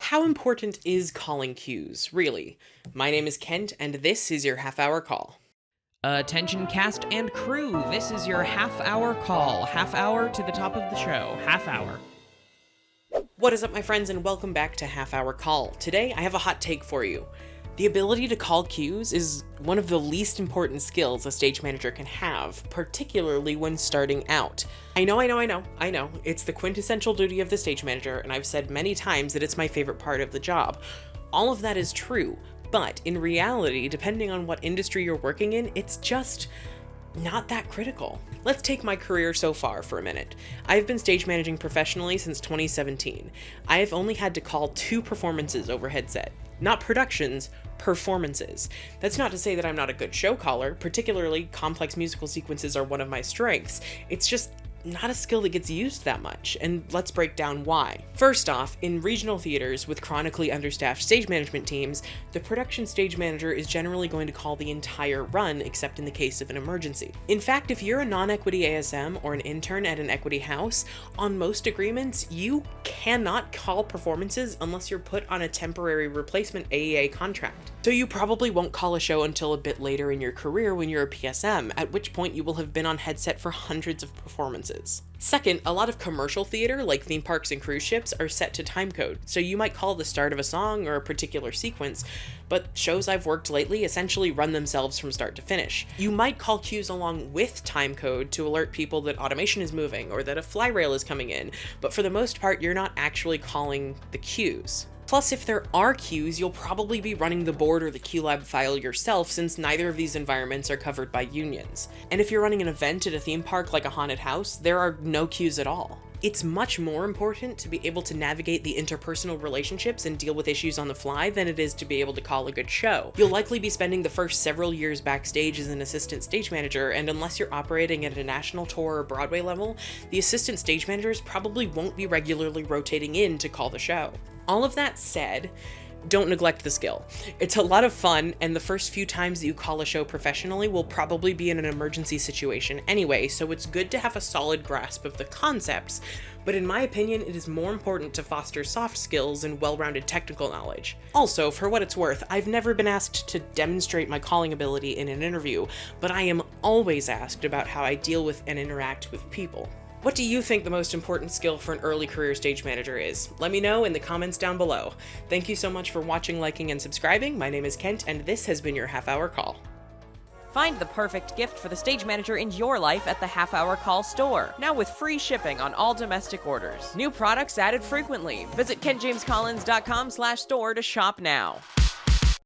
how important is calling cues, really? My name is Kent, and this is your half-hour call. Attention cast and crew, this is your half-hour call. Half hour to the top of the show. Half hour. What is up, my friends, and welcome back to Half-Hour Call. Today, I have a hot take for you. The ability to call cues is one of the least important skills a stage manager can have, particularly when starting out. I know. It's the quintessential duty of the stage manager, and I've said many times that it's my favorite part of the job. All of that is true, but in reality, depending on what industry you're working in, it's just not that critical. Let's take my career so far for a minute. I've been stage managing professionally since 2017. I have only had to call 2 performances over headset. Not productions, performances. That's not to say that I'm not a good show caller, particularly complex musical sequences are one of my strengths. It's just not a skill that gets used that much, and let's break down why. First off, in regional theaters with chronically understaffed stage management teams, the production stage manager is generally going to call the entire run except in the case of an emergency. In fact, if you're a non-equity ASM or an intern at an equity house, on most agreements, you cannot call performances unless you're put on a temporary replacement AEA contract. So you probably won't call a show until a bit later in your career when you're a PSM, at which point you will have been on headset for hundreds of performances. Second, a lot of commercial theater, like theme parks and cruise ships, are set to timecode, so you might call the start of a song or a particular sequence, but shows I've worked lately essentially run themselves from start to finish. You might call cues along with timecode to alert people that automation is moving or that a fly rail is coming in, but for the most part, you're not actually calling the cues. Plus, if there are cues, you'll probably be running the board or the QLab file yourself, since neither of these environments are covered by unions. And if you're running an event at a theme park like a haunted house, there are no cues at all. It's much more important to be able to navigate the interpersonal relationships and deal with issues on the fly than it is to be able to call a good show. You'll likely be spending the first several years backstage as an assistant stage manager, and unless you're operating at a national tour or Broadway level, the assistant stage managers probably won't be regularly rotating in to call the show. All of that said, don't neglect the skill. It's a lot of fun, and the first few times that you call a show professionally will probably be in an emergency situation anyway, so it's good to have a solid grasp of the concepts, but in my opinion, it is more important to foster soft skills and well-rounded technical knowledge. Also, for what it's worth, I've never been asked to demonstrate my calling ability in an interview, but I am always asked about how I deal with and interact with people. What do you think the most important skill for an early career stage manager is? Let me know in the comments down below. Thank you so much for watching, liking, and subscribing. My name is Kent, and this has been your half-hour call. Find the perfect gift for the stage manager in your life at the Half-Hour Call store, now with free shipping on all domestic orders. New products added frequently. Visit KentJamesCollins.com/store to shop now.